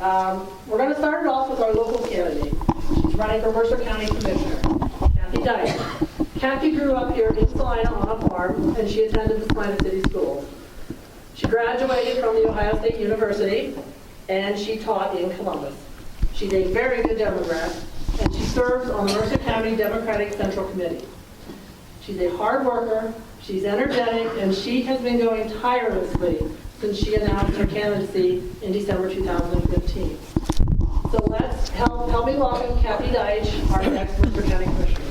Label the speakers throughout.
Speaker 1: We're going to start it off with our local candidate. She's running for Mercer County Commissioner, Kathy Deitsch. Kathy grew up here in Salina on a farm, and she attended the Salina City Schools. She graduated from the Ohio State University, and she taught in Columbus. She's a very good Democrat, and she serves on the Mercer County Democratic Central Committee. She's a hard worker, she's energetic, and she has been going tirelessly since she announced her candidacy in December 2015. So let's help me welcome Kathy Deitsch, our next Mercer County Commissioner.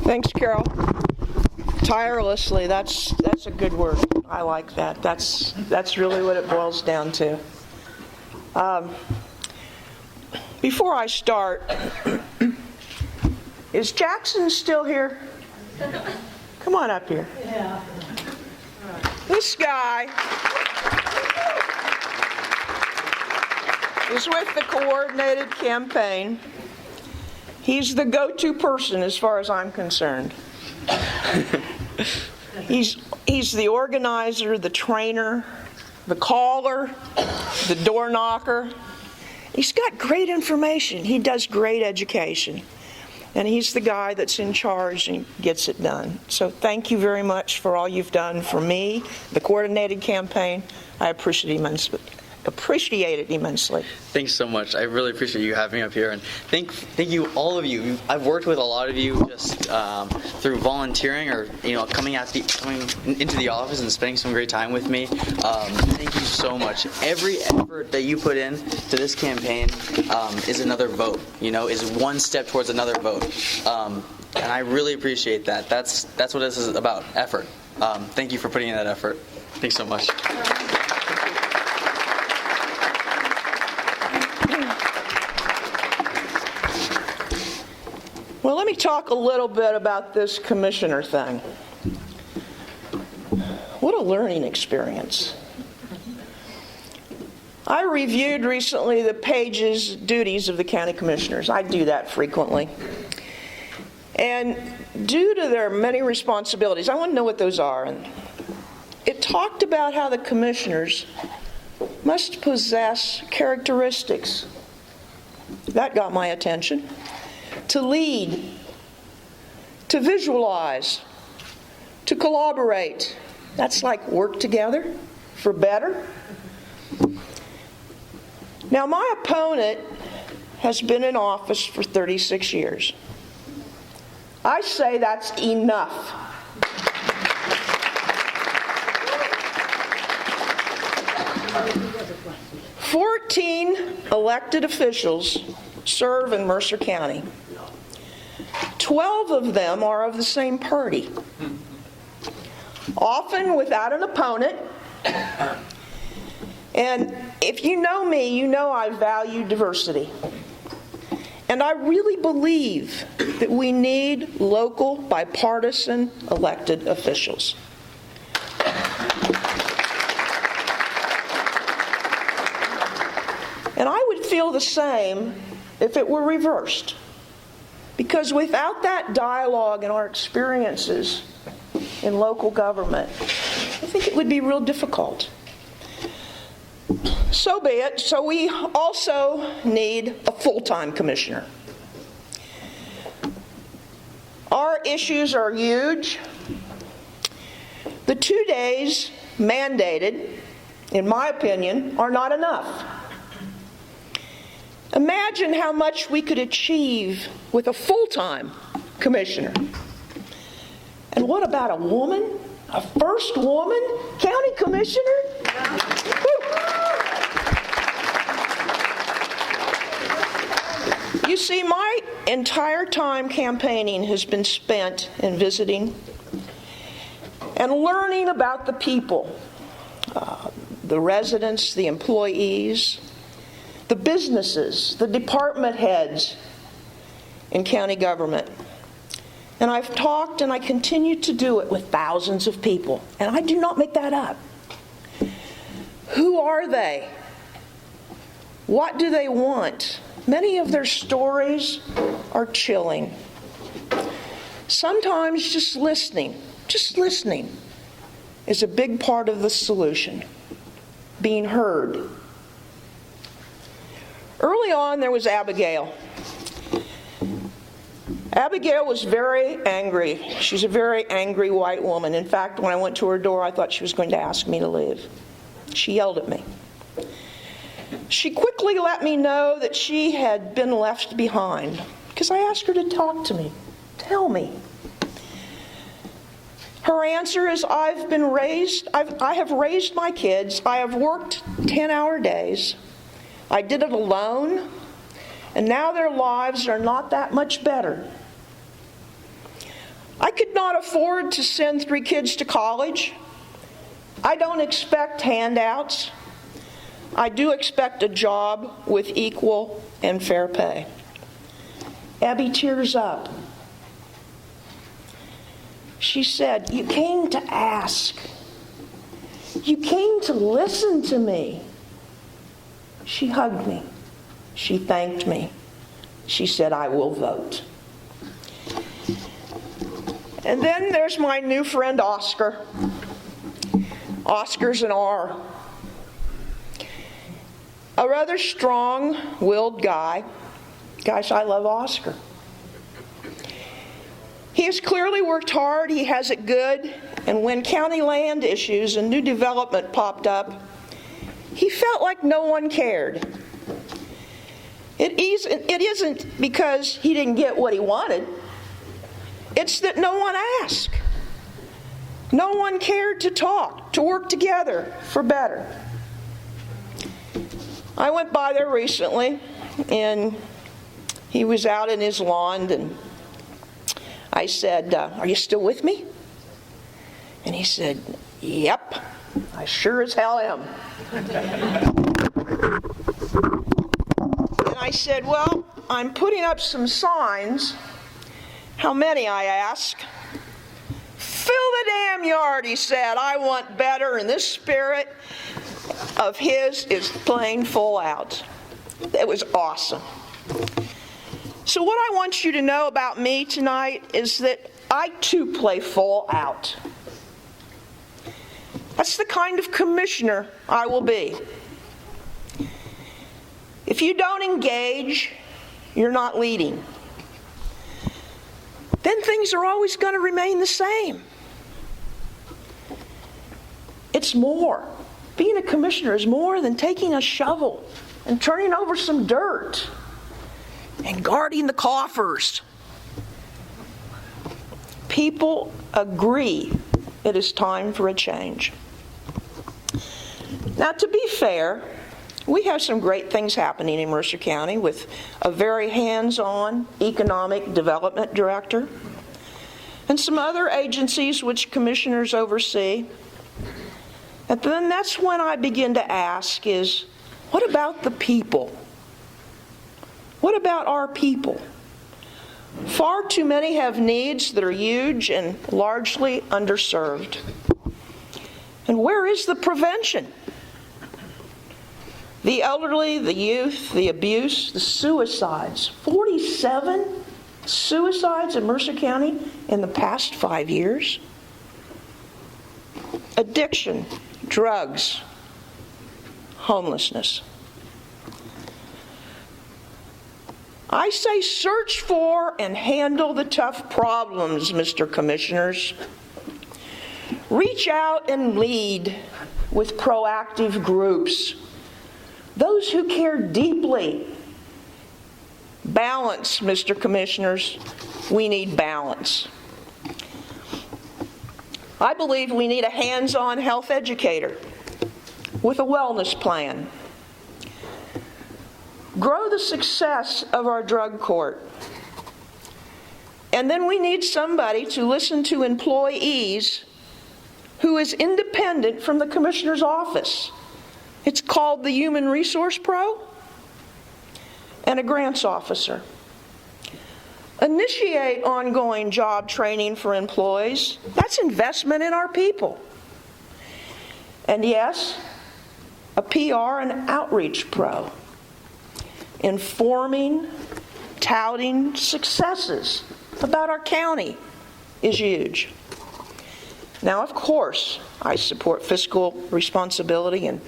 Speaker 2: Thanks, Carol. Tirelessly, that's a good word. I like that. That's really what it boils down to. Before I start, is Jackson still here? Come on up here.
Speaker 1: Yeah.
Speaker 2: This guy is with the coordinated campaign. He's the go-to person as far as I'm concerned. He's the organizer, the trainer, the caller, the door knocker. He's got great information. He does great education. And he's the guy that's in charge and gets it done. So thank you very much for all you've done for me, the coordinated campaign. I appreciate it immensely.
Speaker 3: Thanks so much. I really appreciate you having me up here, and thank you, all of you. I've worked with a lot of you just through volunteering or coming into the office and spending some great time with me. Thank you so much. Every effort that you put in to this campaign is another vote. Is one step towards another vote, and I really appreciate that. That's what this is about. Effort. Thank you for putting in that effort. Thanks so much.
Speaker 2: Well, let me talk a little bit about this commissioner thing. What a learning experience. I reviewed recently the pages, duties of the county commissioners. I do that frequently. And due to their many responsibilities, I want to know what those are. And it talked about how the commissioners must possess characteristics. That got my attention. To lead, to visualize, to collaborate. That's like work together for better. Now, my opponent has been in office for 36 years. I say that's enough. "14 elected officials serve in Mercer County. 12 of them are of the same party, often without an opponent. And if you know me, you know I value diversity. And I really believe that we need local, bipartisan elected officials. And I would feel the same if it were reversed. Because without that dialogue and our experiences in local government, I think it would be real difficult. So be it. So we also need a full-time commissioner. Our issues are huge. The 2 days mandated, in my opinion, are not enough. Imagine how much we could achieve with a full-time commissioner. And what about a woman? A first woman county commissioner? You see, my entire time campaigning has been spent in visiting and learning about the people, the residents, the employees, the businesses, the department heads in county government. And I've talked, and I continue to do it with thousands of people. And I do not make that up. Who are they? What do they want? Many of their stories are chilling. Sometimes just listening is a big part of the solution. Being heard. Early on, there was Abigail. Abigail was very angry. She's a very angry white woman. In fact, when I went to her door, I thought she was going to ask me to leave. She yelled at me. She quickly let me know that she had been left behind because I asked her to talk to me, tell me. Her answer is, I have raised my kids. I have worked 10-hour days. I did it alone, and now their lives are not that much better. I could not afford to send 3 kids to college. I don't expect handouts. I do expect a job with equal and fair pay. Abby tears up. She said, "You came to ask. You came to listen to me." She hugged me. She thanked me. She said, "I will vote." And then there's my new friend Oscar. Oscar's an R. A rather strong-willed guy. Gosh, I love Oscar. He has clearly worked hard. He has it good. And when county land issues and new development popped up, he felt like no one cared. It isn't because he didn't get what he wanted. It's that no one asked. No one cared to talk, to work together for better. I went by there recently, and he was out in his lawn, and I said, "Are you still with me?" And he said, "Yep, I sure as hell am." And I said, "Well, I'm putting up some signs." "How many?" I asked. "Fill the damn yard," he said. "I want better," and this spirit of his is playing full out. It was awesome. So what I want you to know about me tonight is that I too play full out. That's the kind of commissioner I will be. If you don't engage, you're not leading. Then things are always going to remain the same. It's more. Being a commissioner is more than taking a shovel and turning over some dirt and guarding the coffers. People agree it is time for a change. Now, to be fair, we have some great things happening in Mercer County with a very hands-on economic development director and some other agencies which commissioners oversee. And then that's when I begin to ask is, what about the people? What about our people? Far too many have needs that are huge and largely underserved. And where is the prevention? The elderly, the youth, the abuse, the suicides. 47 suicides in Mercer County in the past 5 years. Addiction, drugs, homelessness. I say search for and handle the tough problems, Mr. Commissioners. Reach out and lead with proactive groups. Those who care deeply. Balance, Mr. Commissioners. We need balance. I believe we need a hands-on health educator with a wellness plan. Grow the success of our drug court. And then we need somebody to listen to employees who is independent from the commissioner's office. It's called the Human Resource Pro and a grants officer. Initiate ongoing job training for employees. That's investment in our people. And yes, a PR and outreach pro. informing, touting successes about our county is huge. Now, of course, I support fiscal responsibility and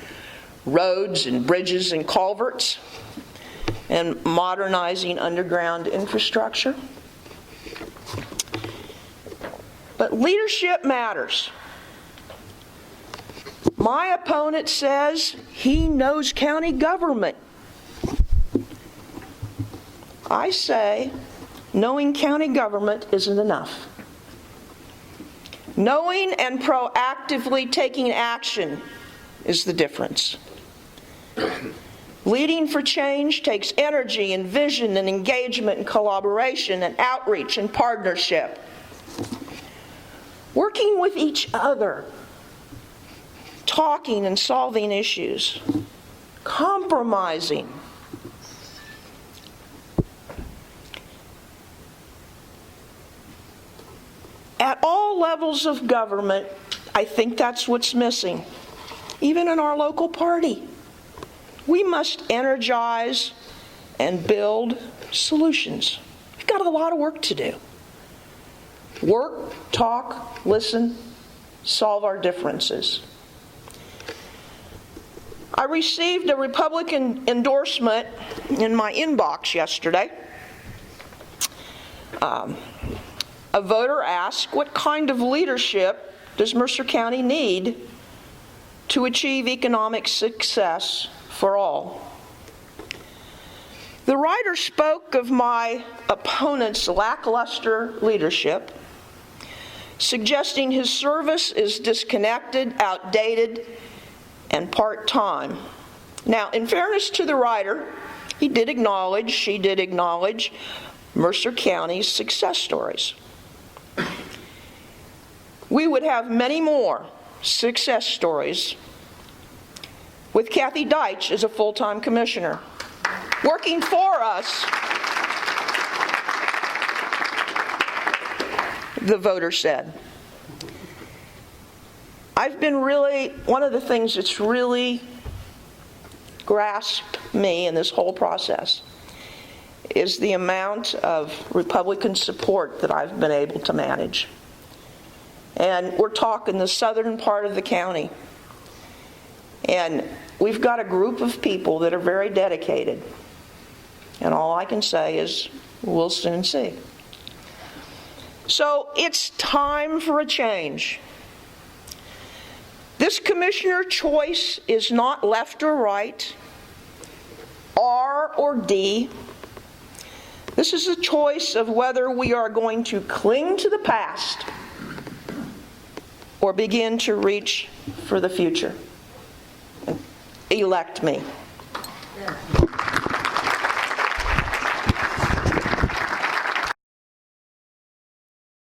Speaker 2: roads and bridges and culverts and modernizing underground infrastructure. But leadership matters. My opponent says he knows county government. I say knowing county government isn't enough. Knowing and proactively taking action is the difference. Leading for change takes energy and vision and engagement and collaboration and outreach and partnership. Working with each other, talking and solving issues, compromising. At all levels of government, I think that's what's missing. Even in our local party, we must energize and build solutions. We've got a lot of work to do. Work, talk, listen, solve our differences. I received a Republican endorsement in my inbox yesterday. A voter asked, what kind of leadership does Mercer County need to achieve economic success for all? The writer spoke of my opponent's lackluster leadership, suggesting his service is disconnected, outdated, and part-time. Now, in fairness to the writer, she did acknowledge Mercer County's success stories. We would have many more success stories with Kathy Deitsch as a full-time commissioner, working for us, the voter said. One of the things that's really grasped me in this whole process is the amount of Republican support that I've been able to manage. And we're talking the southern part of the county. And we've got a group of people that are very dedicated. And all I can say is, we'll soon see. So it's time for a change. This commissioner choice is not left or right, R or D. This is a choice of whether we are going to cling to the past or begin to reach for the future. Elect me.